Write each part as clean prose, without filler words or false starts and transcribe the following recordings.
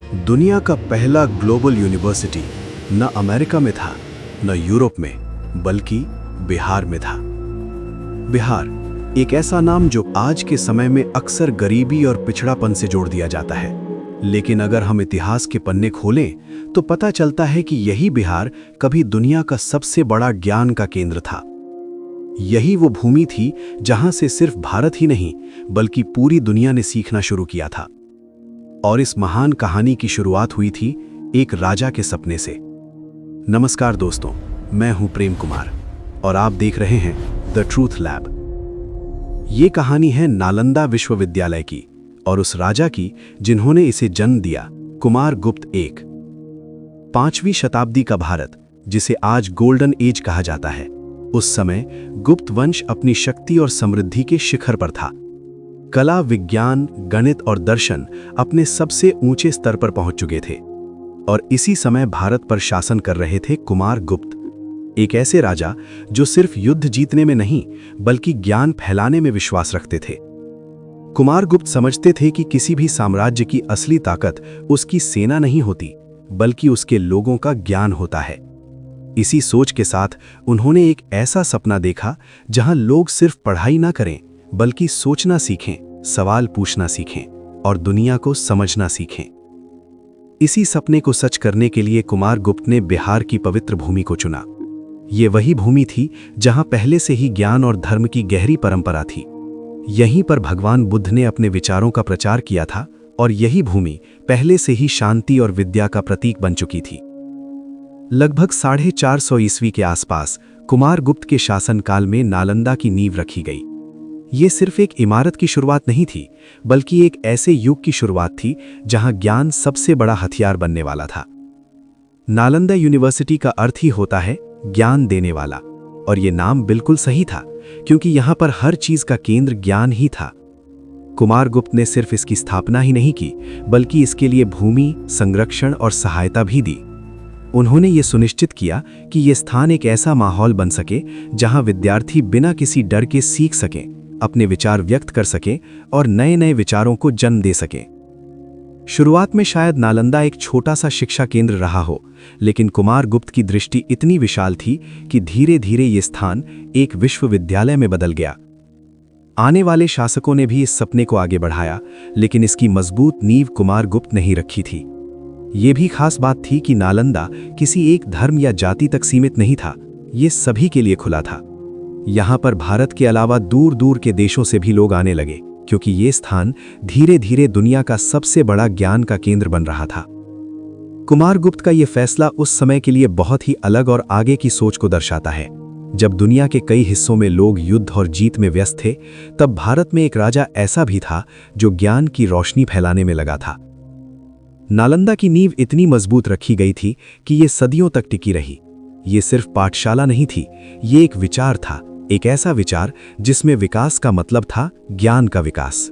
दुनिया का पहला ग्लोबल यूनिवर्सिटी न अमेरिका में था न यूरोप में, बल्कि बिहार में था। बिहार एक ऐसा नाम जो आज के समय में अक्सर गरीबी और पिछड़ापन से जोड़ दिया जाता है, लेकिन अगर हम इतिहास के पन्ने खोलें तो पता चलता है कि यही बिहार कभी दुनिया का सबसे बड़ा ज्ञान का केंद्र था। यही वो भूमि थी जहां से सिर्फ भारत ही नहीं बल्कि पूरी दुनिया ने सीखना शुरू किया था। और इस महान कहानी की शुरुआत हुई थी एक राजा के सपने से। नमस्कार दोस्तों, मैं हूं प्रेम कुमार और आप देख रहे हैं द ट्रूथ लैब। ये कहानी है नालंदा विश्वविद्यालय की और उस राजा की जिन्होंने इसे जन्म दिया, कुमार गुप्त एक। 5वीं शताब्दी का भारत, जिसे आज गोल्डन एज कहा जाता है, उस समय गुप्त वंश अपनी शक्ति और समृद्धि के शिखर पर था। कला, विज्ञान, गणित और दर्शन अपने सबसे ऊंचे स्तर पर पहुंच चुके थे और इसी समय भारत पर शासन कर रहे थे कुमार गुप्त, एक ऐसे राजा जो सिर्फ युद्ध जीतने में नहीं बल्कि ज्ञान फैलाने में विश्वास रखते थे। कुमार गुप्त समझते थे कि किसी भी साम्राज्य की असली ताकत उसकी सेना नहीं होती बल्कि उसके लोगों का ज्ञान होता है। इसी सोच के साथ उन्होंने एक ऐसा सपना देखा जहां लोग सिर्फ पढ़ाई ना करें बल्कि सोचना सीखें, सवाल पूछना सीखें और दुनिया को समझना सीखें। इसी सपने को सच करने के लिए कुमार गुप्त ने बिहार की पवित्र भूमि को चुना। ये वही भूमि थी जहां पहले से ही ज्ञान और धर्म की गहरी परंपरा थी। यहीं पर भगवान बुद्ध ने अपने विचारों का प्रचार किया था और यही भूमि पहले से ही शांति और विद्या का प्रतीक बन चुकी थी। लगभग 450 ईस्वी के आसपास कुमार गुप्त के शासनकाल में नालंदा की नींव रखी गई। ये सिर्फ एक इमारत की शुरुआत नहीं थी बल्कि एक ऐसे युग की शुरुआत थी जहां ज्ञान सबसे बड़ा हथियार बनने वाला था। नालंदा यूनिवर्सिटी का अर्थ ही होता है ज्ञान देने वाला, और ये नाम बिल्कुल सही था क्योंकि यहां पर हर चीज का केंद्र ज्ञान ही था। कुमार गुप्त ने सिर्फ इसकी स्थापना ही नहीं की बल्कि इसके लिए भूमि, संरक्षण और सहायता भी दी। उन्होंने ये सुनिश्चित किया कि ये स्थान एक ऐसा माहौल बन सके जहां विद्यार्थी बिना किसी डर के सीख सकें, अपने विचार व्यक्त कर सकें और नए नए विचारों को जन्म दे सकें। शुरुआत में शायद नालंदा एक छोटा सा शिक्षा केंद्र रहा हो, लेकिन कुमार गुप्त की दृष्टि इतनी विशाल थी कि धीरे धीरे ये स्थान एक विश्वविद्यालय में बदल गया। आने वाले शासकों ने भी इस सपने को आगे बढ़ाया, लेकिन इसकी मजबूत नींव कुमार गुप्त ने ही रखी थी। ये भी खास बात थी कि नालंदा किसी एक धर्म या जाति तक सीमित नहीं था, ये सभी के लिए खुला था। यहाँ पर भारत के अलावा दूर दूर के देशों से भी लोग आने लगे क्योंकि ये स्थान धीरे धीरे दुनिया का सबसे बड़ा ज्ञान का केंद्र बन रहा था। कुमार गुप्त का ये फैसला उस समय के लिए बहुत ही अलग और आगे की सोच को दर्शाता है। जब दुनिया के कई हिस्सों में लोग युद्ध और जीत में व्यस्त थे, तब भारत में एक राजा ऐसा भी था जो ज्ञान की रोशनी फैलाने में लगा था। नालंदा की नींव इतनी मजबूत रखी गई थी कि ये सदियों तक टिकी रही। ये सिर्फ पाठशाला नहीं थी, ये एक विचार था, एक ऐसा विचार जिसमें विकास का मतलब था ज्ञान का विकास।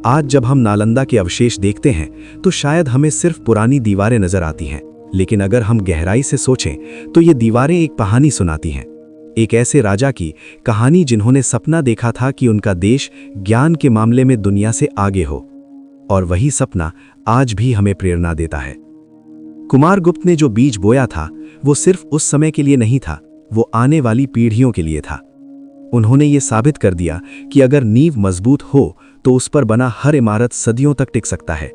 आज जब हम नालंदा के अवशेष देखते हैं तो शायद हमें सिर्फ पुरानी दीवारें नजर आती हैं, लेकिन अगर हम गहराई से सोचें तो ये दीवारें एक कहानी सुनाती हैं, एक ऐसे राजा की कहानी जिन्होंने सपना देखा था कि उनका देश ज्ञान के मामले में दुनिया से आगे हो, और वही सपना आज भी हमें प्रेरणा देता है। कुमार गुप्त ने जो बीज बोया था वो सिर्फ उस समय के लिए नहीं था, वो आने वाली पीढ़ियों के लिए था। उन्होंने ये साबित कर दिया कि अगर नींव मजबूत हो तो उस पर बना हर इमारत सदियों तक टिक सकता है।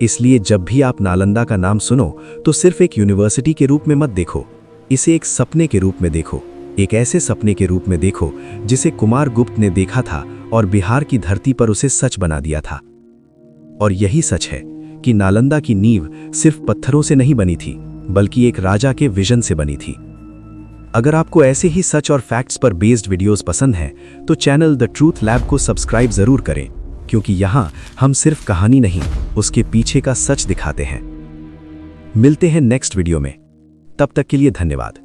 इसलिए जब भी आप नालंदा का नाम सुनो तो सिर्फ एक यूनिवर्सिटी के रूप में मत देखो, इसे एक सपने के रूप में देखो, एक ऐसे सपने के रूप में देखो जिसे कुमार गुप्त ने देखा था और बिहार की धरती पर उसे सच बना दिया था। और यही सच है कि नालंदा की नींव सिर्फ पत्थरों से नहीं बनी थी बल्कि एक राजा के विजन से बनी थी। अगर आपको ऐसे ही सच और फैक्ट्स पर बेस्ड वीडियोस पसंद हैं तो चैनल द ट्रूथ लैब को सब्सक्राइब जरूर करें, क्योंकि यहाँ हम सिर्फ कहानी नहीं, उसके पीछे का सच दिखाते हैं। मिलते हैं नेक्स्ट वीडियो में, तब तक के लिए धन्यवाद।